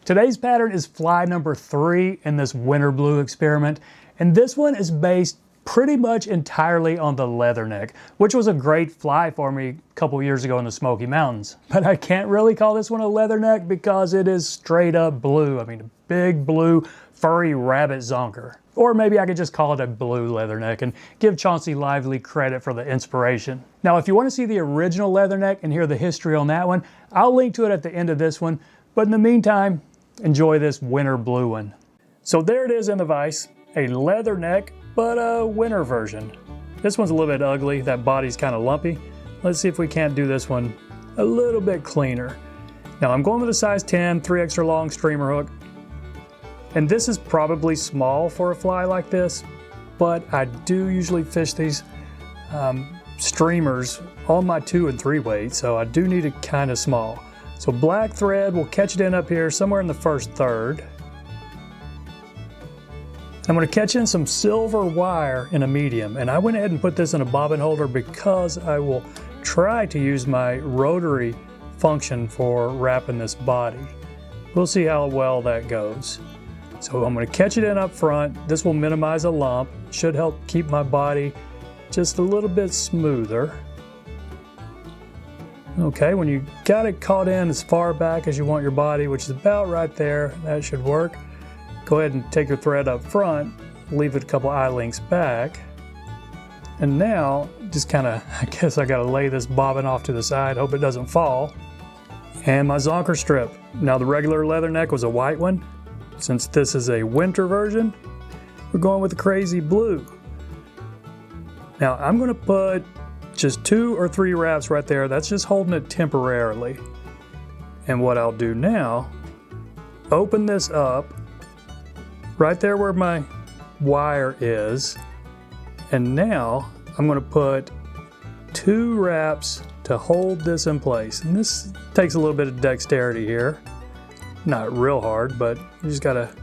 Today's pattern is fly number 3 in this winter blue experiment, and this one is based pretty much entirely on the Leatherneck, which was a great fly for me a couple years ago in the Smoky Mountains. But I can't really call this one a Leatherneck because it is straight up blue. I mean, a big blue furry rabbit zonker. Or maybe I could just call it a blue Leatherneck and give Chauncey Lively credit for the inspiration. Now, if you want to see the original Leatherneck and hear the history on that one, I'll link to it at the end of this one. But in the meantime, enjoy this winter blue one. So there it is in the vise, a Leatherneck, but a winter version. This one's a little bit ugly, that body's kind of lumpy. Let's see if we can't do this one a little bit cleaner. Now I'm going with a size 10, 3 extra long streamer hook. And this is probably small for a fly like this, but I do usually fish these streamers on my 2 and 3 weight, so I do need it kind of small. So black thread, we'll catch it in up here somewhere in the first third. I'm going to catch in some silver wire in a medium, and I went ahead and put this in a bobbin holder because I will try to use my rotary function for wrapping this body. We'll see how well that goes. So I'm going to catch it in up front. This will minimize a lump, should help keep my body just a little bit smoother. Okay, when you got it caught in as far back as you want your body, which is about right there, that should work. Go ahead and take your thread up front, leave it a couple eye lengths back. And now, just kind of, I guess I got to lay this bobbin off to the side, hope it doesn't fall. And my zonker strip. Now the regular Leatherneck was a white one. Since this is a winter version, we're going with the crazy blue. Now I'm going to put just 2 or 3 wraps right there. That's just holding it temporarily. And what I'll do now, open this up right there where my wire is. And now I'm going to put 2 wraps to hold this in place. And this takes a little bit of dexterity here. Not real hard, but you just got to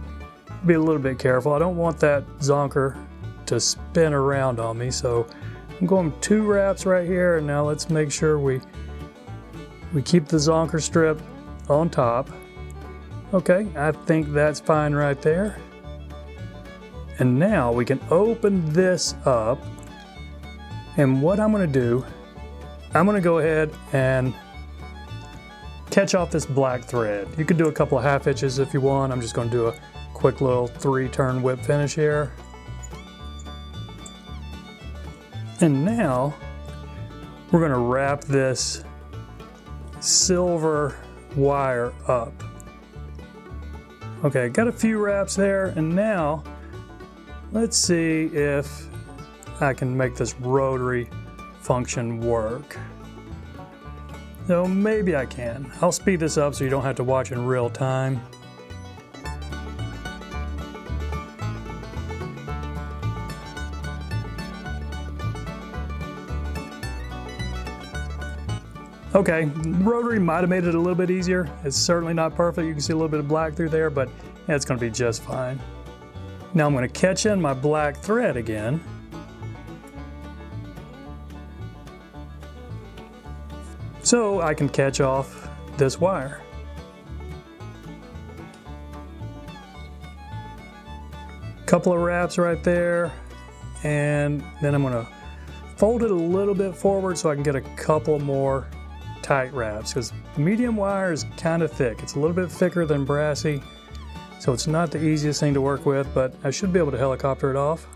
be a little bit careful. I don't want that zonker to spin around on me, so I'm going 2 wraps right here, and now let's make sure we keep the zonker strip on top. Okay, I think that's fine right there. And now we can open this up, and what I'm going to do, I'm going to go ahead and catch off this black thread. You could do a couple of half hitches if you want. I'm just going to do a quick little 3-turn whip finish here. And now we're going to wrap this silver wire up. Okay, got a few wraps there, and now let's see if I can make this rotary function work. So maybe I can. I'll speed this up so you don't have to watch in real time. Okay, rotary might have made it a little bit easier. It's certainly not perfect. You can see a little bit of black through there, but yeah, it's going to be just fine. Now I'm going to catch in my black thread again. So I can catch off this wire. Couple of wraps right there, and then I'm going to fold it a little bit forward so I can get a couple more tight wraps, because medium wire is kind of thick. It's a little bit thicker than brassy, so it's not the easiest thing to work with, but I should be able to helicopter it off.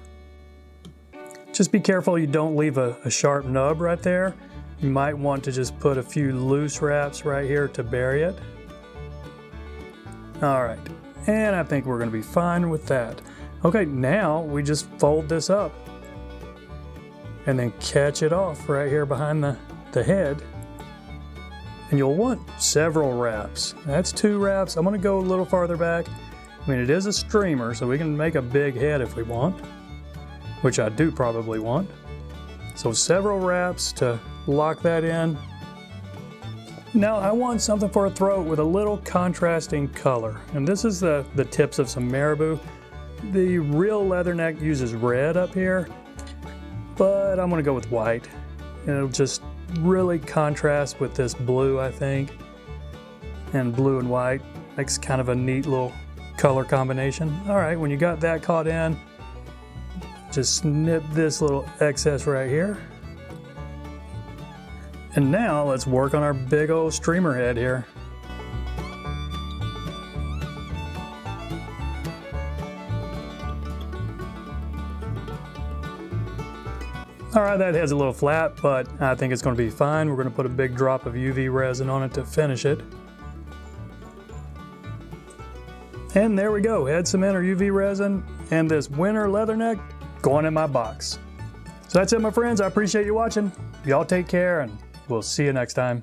Just be careful you don't leave a sharp nub right there. You might want to just put a few loose wraps right here to bury it. All right, and I think we're going to be fine with that. Okay, now we just fold this up and then catch it off right here behind the head. And you'll want several wraps. That's 2 wraps. I'm going to go a little farther back. I mean, it is a streamer, so we can make a big head if we want, which I do probably want. So several wraps to lock that in. Now I want something for a throat with a little contrasting color. And this is the tips of some marabou. The real Leatherneck uses red up here, but I'm going to go with white. And it'll just really contrast with this blue, I think. And blue and white Makes kind of a neat little color combination. All right, when you got that caught in, just snip this little excess right here. And now let's work on our big old streamer head here. All right, that head's a little flat, but I think it's going to be fine. We're going to put a big drop of UV resin on it to finish it. And there we go, head cement or UV resin and this winter leatherneck going in my box. So that's it, my friends. I appreciate you watching. Y'all take care, and we'll see you next time.